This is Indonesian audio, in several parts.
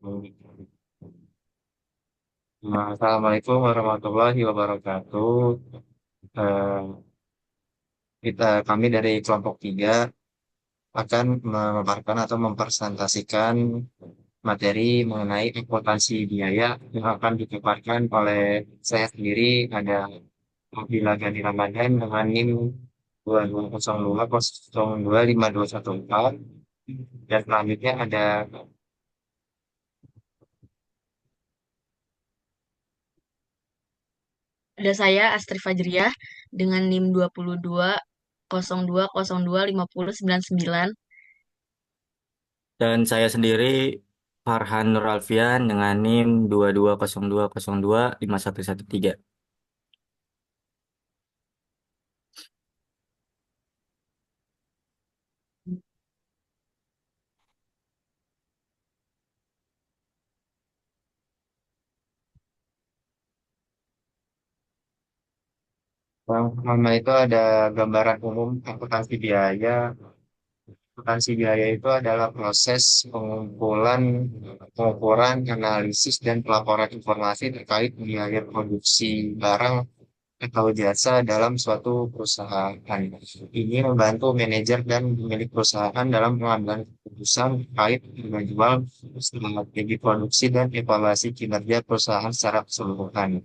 Assalamualaikum warahmatullahi wabarakatuh. Eh, kami dari kelompok 3 akan memaparkan atau mempresentasikan materi mengenai akuntansi biaya yang akan dipaparkan oleh saya sendiri. Ada Abdillah Ghani Ramadan dengan NIM 2202025214. Dan selanjutnya ada Ada saya Astri Fajriah dengan NIM 2202025099. Dan saya sendiri Farhan Nur Alfian dengan NIM 2202025113. yang pertama itu ada gambaran umum akuntansi biaya. Akuntansi biaya itu adalah proses pengukuran, analisis, dan pelaporan informasi terkait biaya produksi barang atau jasa dalam suatu perusahaan. Ini membantu manajer dan pemilik perusahaan dalam pengambilan keputusan terkait harga jual, strategi produksi, dan evaluasi kinerja perusahaan secara keseluruhan.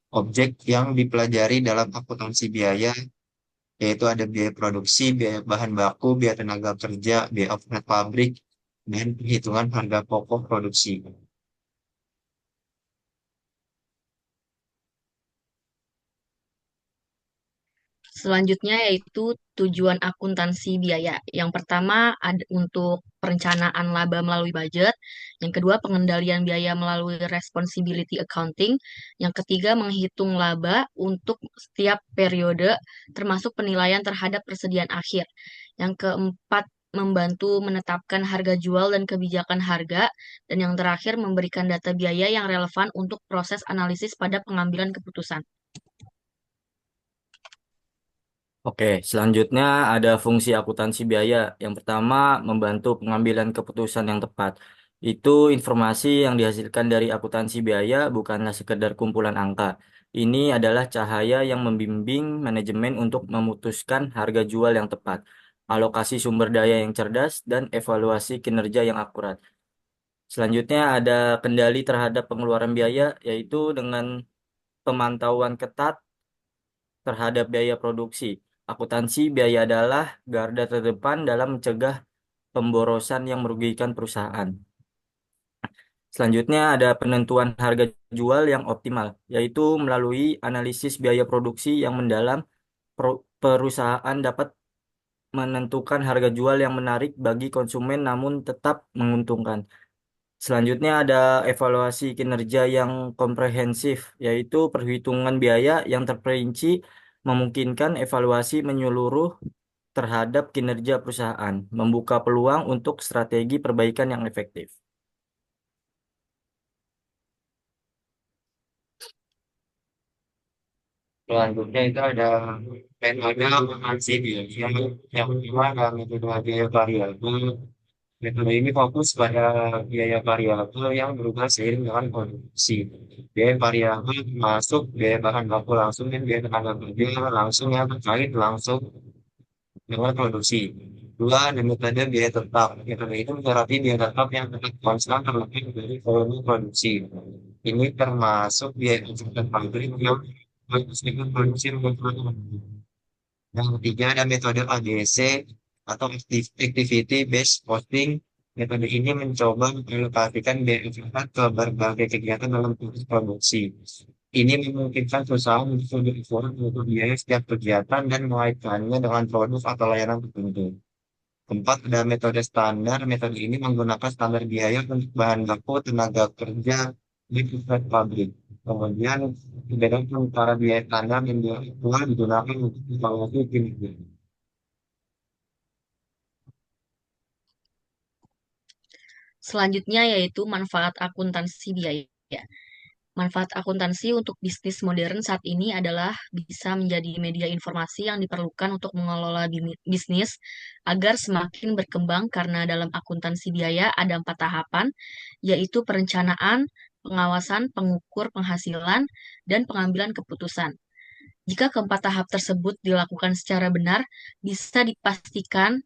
Objek yang dipelajari dalam akuntansi biaya yaitu ada biaya produksi, biaya bahan baku, biaya tenaga kerja, biaya overhead pabrik, dan perhitungan harga pokok produksi. Selanjutnya yaitu tujuan akuntansi biaya. Yang pertama ada untuk perencanaan laba melalui budget. Yang kedua pengendalian biaya melalui responsibility accounting. Yang ketiga menghitung laba untuk setiap periode termasuk penilaian terhadap persediaan akhir. Yang keempat membantu menetapkan harga jual dan kebijakan harga. Dan yang terakhir memberikan data biaya yang relevan untuk proses analisis pada pengambilan keputusan. Oke, selanjutnya ada fungsi akuntansi biaya. Yang pertama, membantu pengambilan keputusan yang tepat. Itu informasi yang dihasilkan dari akuntansi biaya bukanlah sekedar kumpulan angka. Ini adalah cahaya yang membimbing manajemen untuk memutuskan harga jual yang tepat, alokasi sumber daya yang cerdas, dan evaluasi kinerja yang akurat. Selanjutnya ada kendali terhadap pengeluaran biaya, yaitu dengan pemantauan ketat terhadap biaya produksi. Akuntansi biaya adalah garda terdepan dalam mencegah pemborosan yang merugikan perusahaan. Selanjutnya ada penentuan harga jual yang optimal, yaitu melalui analisis biaya produksi yang mendalam, perusahaan dapat menentukan harga jual yang menarik bagi konsumen namun tetap menguntungkan. Selanjutnya ada evaluasi kinerja yang komprehensif, yaitu perhitungan biaya yang terperinci memungkinkan evaluasi menyeluruh terhadap kinerja perusahaan, membuka peluang untuk strategi perbaikan yang efektif. Selanjutnya itu ada metode akuntansi biaya yang kedua adalah metode biaya variabel. Metode ini fokus pada biaya variabel yang berubah seiring dengan produksi. Biaya variabel termasuk biaya bahan baku langsung dan biaya tenaga kerja langsung yang terkait langsung dengan produksi. Dua, ada metode biaya tetap. Metode itu menyoroti biaya tetap yang tetap konstan terlebih dari volume produksi. Ini termasuk biaya ekspor pabrik yang meskipun produksi mengumpulkan. Yang ketiga ada metode ABC atau Activity Based Costing. Metode ini mencoba mengalokasikan biaya ekspor ke berbagai kegiatan dalam proses produksi. Ini memungkinkan perusahaan untuk lebih akurat mengukur biaya setiap kegiatan dan mengaitkannya dengan produk atau layanan tertentu. Keempat, ada metode standar. Metode ini menggunakan standar biaya untuk bahan baku, tenaga kerja, dan pusat pabrik. Kemudian, membedakan antara biaya standar dan biaya aktual digunakan untuk evaluasi kinerja. Selanjutnya yaitu manfaat akuntansi biaya. Manfaat akuntansi untuk bisnis modern saat ini adalah bisa menjadi media informasi yang diperlukan untuk mengelola bisnis agar semakin berkembang karena dalam akuntansi biaya ada 4 tahapan, yaitu perencanaan, pengawasan, pengukur penghasilan, dan pengambilan keputusan. Jika keempat tahap tersebut dilakukan secara benar, bisa dipastikan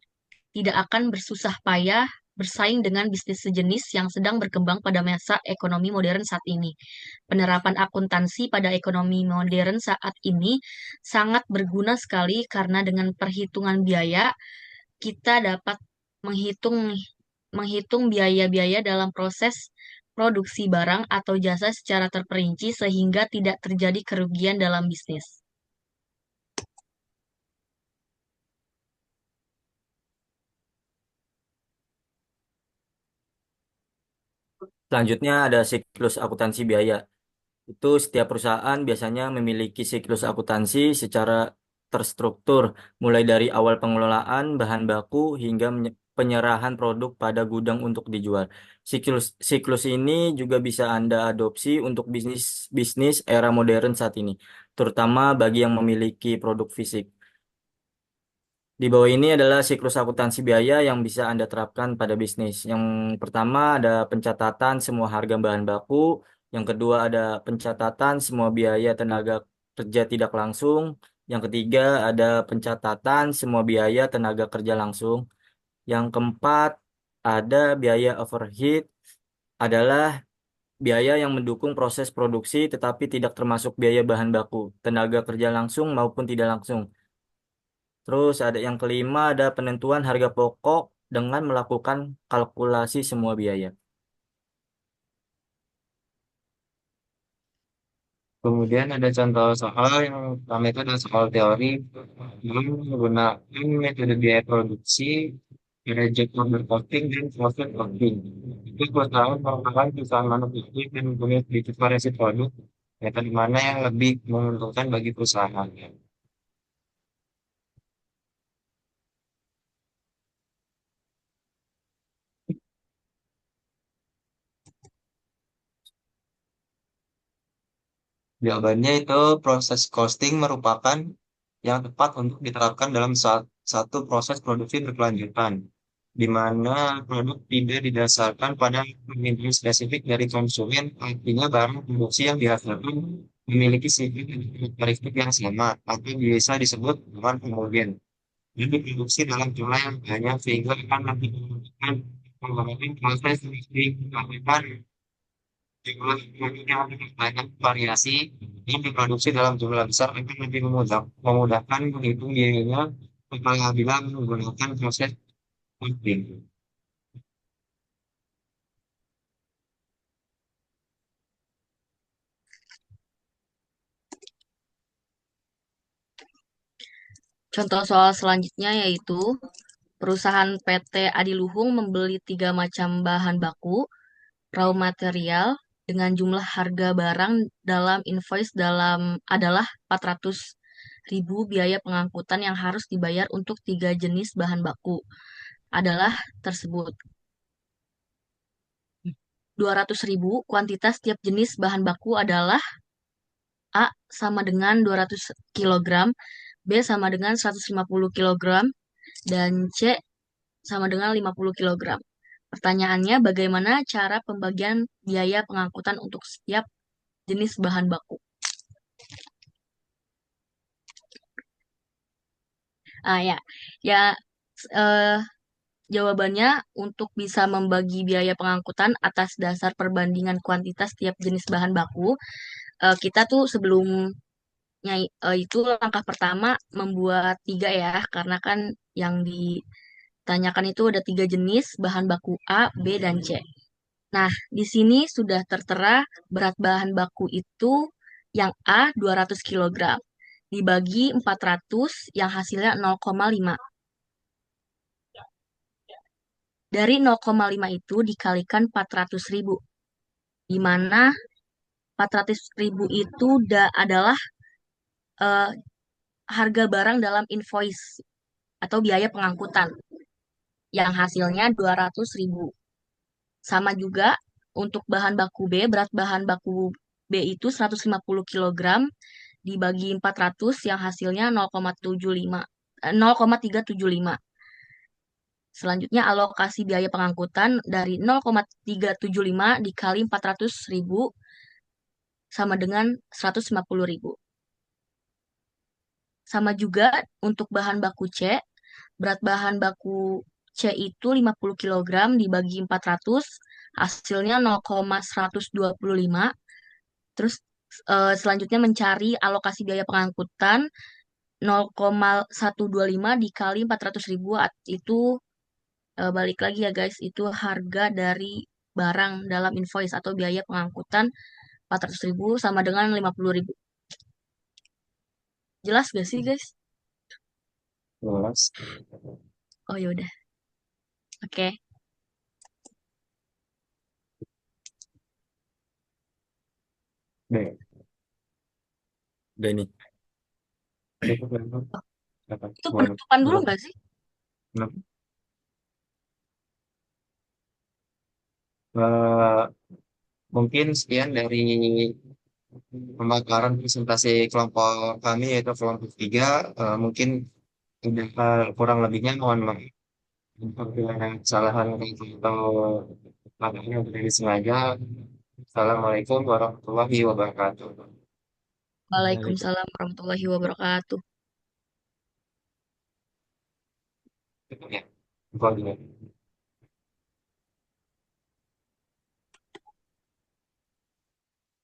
tidak akan bersusah payah bersaing dengan bisnis sejenis yang sedang berkembang pada masa ekonomi modern saat ini. Penerapan akuntansi pada ekonomi modern saat ini sangat berguna sekali karena dengan perhitungan biaya kita dapat menghitung menghitung biaya-biaya dalam proses produksi barang atau jasa secara terperinci sehingga tidak terjadi kerugian dalam bisnis. Selanjutnya ada siklus akuntansi biaya. Itu setiap perusahaan biasanya memiliki siklus akuntansi secara terstruktur, mulai dari awal pengelolaan bahan baku hingga penyerahan produk pada gudang untuk dijual. Siklus ini juga bisa Anda adopsi untuk bisnis bisnis era modern saat ini, terutama bagi yang memiliki produk fisik. Di bawah ini adalah siklus akuntansi biaya yang bisa Anda terapkan pada bisnis. Yang pertama ada pencatatan semua harga bahan baku. Yang kedua ada pencatatan semua biaya tenaga kerja tidak langsung. Yang ketiga ada pencatatan semua biaya tenaga kerja langsung. Yang keempat ada biaya overhead adalah biaya yang mendukung proses produksi tetapi tidak termasuk biaya bahan baku, tenaga kerja langsung maupun tidak langsung. Terus ada yang kelima, ada penentuan harga pokok dengan melakukan kalkulasi semua biaya. Kemudian ada contoh soal yang pertama itu adalah soal teori yang menggunakan metode biaya produksi, project order costing, dan profit costing. Itu perusahaan merupakan perusahaan manufaktur dan mempunyai sedikit variasi produk, metode mana yang lebih menguntungkan bagi perusahaan. Jawabannya itu proses costing merupakan yang tepat untuk diterapkan dalam satu proses produksi berkelanjutan, di mana produk tidak didasarkan pada permintaan spesifik dari konsumen, artinya barang produksi yang dihasilkan memiliki sifat dan karakteristik yang sama, atau bisa disebut dengan homogen. Dan diproduksi dalam jumlah yang banyak sehingga akan lebih memudahkan pengembangan proses industri melakukan jumlah produk yang lebih banyak variasi yang diproduksi dalam jumlah besar akan lebih memudahkan menghitung biayanya apabila menggunakan proses costing. Contoh soal selanjutnya yaitu perusahaan PT Adiluhung membeli 3 macam bahan baku, raw material, dengan jumlah harga barang dalam invoice adalah 400.000 biaya pengangkutan yang harus dibayar untuk 3 jenis bahan baku adalah tersebut. 200.000 kuantitas tiap jenis bahan baku adalah A sama dengan 200 kilogram, B sama dengan 150 kilogram, dan C sama dengan 50 kilogram. Pertanyaannya, bagaimana cara pembagian biaya pengangkutan untuk setiap jenis bahan baku? Ya, ya, eh, jawabannya untuk bisa membagi biaya pengangkutan atas dasar perbandingan kuantitas tiap jenis bahan baku, kita tuh sebelumnya itu langkah pertama membuat 3 ya, karena kan yang ditanyakan itu ada 3 jenis bahan baku A, B, dan C. Nah, di sini sudah tertera berat bahan baku itu yang A 200 kilogram dibagi 400 yang hasilnya 0,5. Dari 0,5 itu dikalikan 400.000, di mana 400.000 itu adalah eh, harga barang dalam invoice atau biaya pengangkutan yang hasilnya 200.000. Sama juga untuk bahan baku B, berat bahan baku B B itu 150 kilogram dibagi 400 yang hasilnya 0,75 0,375. Selanjutnya alokasi biaya pengangkutan dari 0,375 dikali 400.000 sama dengan 150.000. Sama juga untuk bahan baku C, berat bahan baku C itu 50 kilogram dibagi 400, hasilnya 0,125. Terus selanjutnya mencari alokasi biaya pengangkutan 0,125 dikali 400.000 itu balik lagi ya guys, itu harga dari barang dalam invoice atau biaya pengangkutan 400.000 sama dengan 50.000. Jelas gak sih guys? Jelas. Oh yaudah, oke. B. Udah ini. Itu berapa? Apa? Itu Boleh. penutupan dulu Belum. nggak sih? Belum. Eh, mungkin sekian dari pembakaran presentasi kelompok kami yaitu kelompok 3. Mungkin udah kurang lebihnya mohon maaf apabila ada kesalahan atau makanya tidak disengaja. Assalamualaikum warahmatullahi wabarakatuh. Waalaikumsalam warahmatullahi wabarakatuh. Ya, itu aja.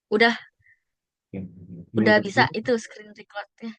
Udah, Ya. udah Boleh bisa ditutup. itu screen recordnya.